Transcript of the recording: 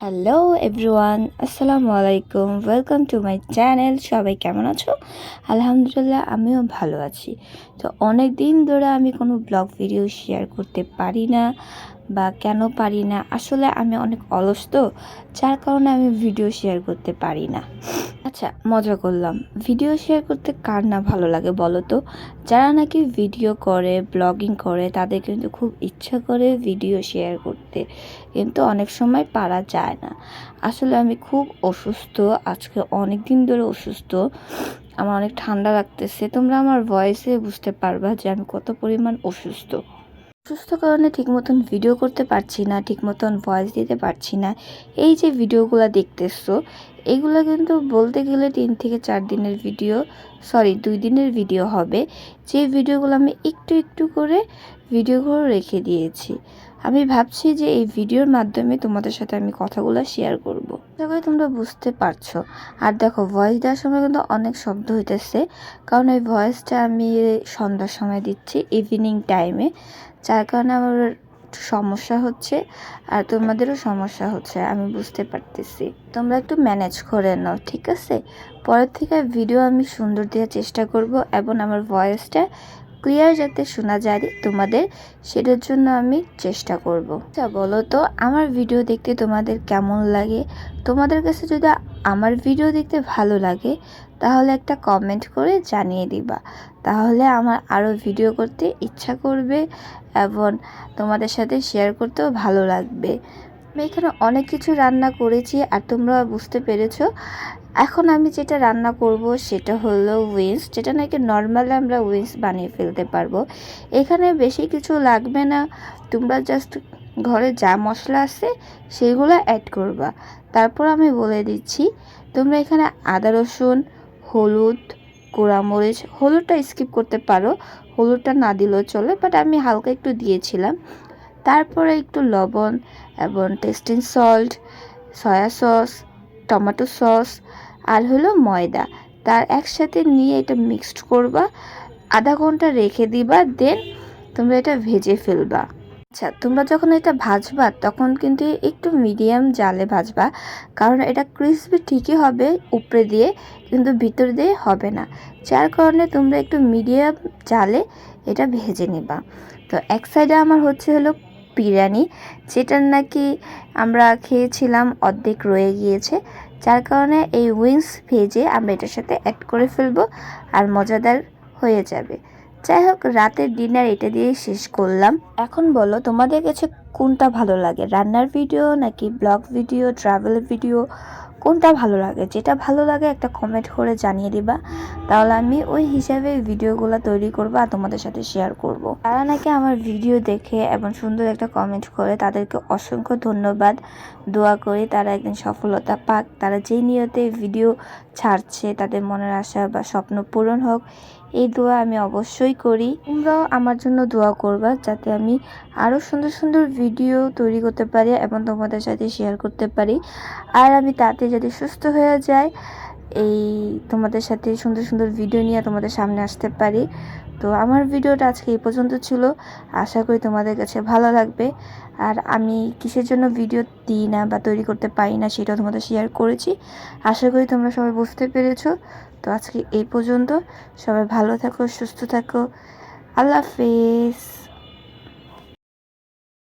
Hello everyone, আসসালামু আলাইকুম। Welcome to my channel. সবাই কেমন আছো? আলহামদুলিল্লাহ, আমিও ভালো আছি। তো অনেক দিন ধরে আমি কোনো ব্লগ ভিডিও শেয়ার করতে পারি না, বা কেন পারি না, আসলে আমি অনেক অলস, তো যার কারণে আমি ভিডিও শেয়ার করতে পারি না। আচ্ছা, মজা করলাম। ভিডিও শেয়ার করতে কার না ভালো লাগে বলো তো? যারা নাকি ভিডিও করে, ব্লগিং করে, তাদের কিন্তু খুব ইচ্ছা করে ভিডিও শেয়ার করতে, কিন্তু অনেক সময় পারা যায় না। আসলে আমি খুব অসুস্থ, আজকে অনেক দিন ধরে অসুস্থ। আমার অনেক ঠান্ডা লাগতেছে, তোমরা আমার ভয়েসে বুঝতে পারবা যে আমি কত পরিমাণ অসুস্থ। অসুস্থ কারণে ঠিক মতন ভিডিও করতে পারছি না, ঠিক মতন ভয়েস দিতে পারছি না। এই যে ভিডিওগুলো দেখতেছো, এগুলো কিন্তু বলতে গেলে 3 থেকে 4 দিনের ভিডিও, সরি 2 দিনের ভিডিও হবে। যে ভিডিওগুলো আমি একটু একটু করে ভিডিওগুলো রেখে দিয়েছি। আমি ভাবছি যে এই ভিডিওর মাধ্যমে তোমাদের সাথে আমি কথাগুলো শেয়ার করব। আশা করি তোমরা বুঝতে পারছো। আর দেখো, ভয়েস দেওয়ার সময় কিন্তু অনেক শব্দ হইতেছে, কারণ এই ভয়েসটা আমি সন্ধ্যার সময় দিচ্ছি, ইভিনিং টাইমে, যার কারণে আমার একটু সমস্যা হচ্ছে আর তোমাদেরও সমস্যা হচ্ছে, আমি বুঝতে পারতেছি। তোমরা একটু ম্যানেজ করে নাও, ঠিক আছে? পরের থেকে ভিডিও আমি সুন্দর দেওয়ার চেষ্টা করব, এবং আমার ভয়েসটা ক্লিয়ার যাতে শোনা যায় তোমাদের, সেটার জন্য আমি চেষ্টা করব। আচ্ছা বলো তো, আমার ভিডিও দেখতে তোমাদের কেমন লাগে? তোমাদের কাছে যদি আমার ভিডিও দেখতে ভালো লাগে, তাহলে একটা কমেন্ট করে জানিয়ে দিবা। তাহলে আমার আরও ভিডিও করতে ইচ্ছা করবে, এবং তোমাদের সাথে শেয়ার করতেও ভালো লাগবে। আমি এখানে অনেক কিছু রান্না করেছি, আর তোমরা বুঝতে পেরেছো। এখন আমি যেটা রান্না করব সেটা হলো উইংস, যেটা নাকি নর্মালি আমরা উইংস বানিয়ে ফেলতে পারবো। এখানে বেশি কিছু লাগবে না, তোমরা জাস্ট ঘরে যা মশলা আছে সেগুলো অ্যাড করবা। তারপর আমি বলে দিচ্ছি, তোমরা এখানে আদা রসুন, হলুদ, গুঁড়ামরিচ, হলুদটা স্কিপ করতে পারো, হলুদটা না দিলেও চলে, বাট আমি হালকা একটু দিয়েছিলাম। তারপরে একটু লবণ, এবং testing salt, soya sauce, tomato sauce, আর হলো ময়দা। তার একসাথে নিয়ে এটা মিক্সড করবা, আধা ঘন্টা রেখে দিবা, দেন তোমরা এটা ভেজে ফেলবা। আচ্ছা, তোমরা যখন এটা ভাজবা তখন কিন্তু একটু মিডিয়াম জালে ভাজবা, কারণ এটা ক্রিসপি ঠিকই হবে উপরে দিয়ে, কিন্তু ভিতর দিয়ে হবে না। যার কারণে তোমরা একটু মিডিয়াম জালে এটা ভেজে নিবা। তো এক সাইডে আমার হলো বিরিয়ানি, যেটার নাকি আমরা খেয়েছিলাম, অর্ধেক রয়ে গিয়েছে, যার কারণে এই উইংস ভেজে আমরা এটার সাথে অ্যাড করে ফেলবো, আর মজাদার হয়ে যাবে। যাই হোক, রাতের ডিনার এটা দিয়েই শেষ করলাম। এখন বলো, তোমাদের কাছে কোনটা ভালো লাগে, রান্নার ভিডিও নাকি ব্লগ ভিডিও, ট্রাভেল ভিডিও? কোনটা ভালো লাগে? যেটা ভালো লাগে একটা কমেন্ট করে জানিয়ে দিবা, তাহলে আমি ওই হিসাবে ভিডিওগুলো তৈরি করবো আর তোমাদের সাথে শেয়ার করব। তারা নাকি আমার ভিডিও দেখে এবং সুন্দর একটা কমেন্ট করে, তাদেরকে অসংখ্য ধন্যবাদ। দোয়া করি তারা একদিন সফলতা পাক, তারা যেই নিয়তে ভিডিও ছাড়ছে তাদের মনের আশা বা স্বপ্ন পূরণ হোক, এই দোয়া আমি অবশ্যই করি। তোমরাও আমার জন্য দোয়া করবা, যাতে আমি আরও সুন্দর সুন্দর ভিডিও তৈরি করতে পারি এবং তোমাদের সাথে শেয়ার করতে পারি, আর আমি তাতে যদি সুস্থ হয়ে যাই, এই তোমাদের সাথে সুন্দর সুন্দর ভিডিও নিয়ে তোমাদের সামনে আসতে পারি। তো আমার ভিডিওটা আজকে এই পর্যন্ত ছিল, আশা করি তোমাদের কাছে ভালো লাগবে। আর আমি কিসের জন্য ভিডিও দিই না বা তৈরি করতে পারি না, সেটাও তোমাদের শেয়ার করেছি। আশা করি তোমরা সবাই বুঝতে পেরেছো। তো আজকে এই পর্যন্ত, সবাই ভালো থাকো, সুস্থ থাকো, আল্লাহ হাফেজ।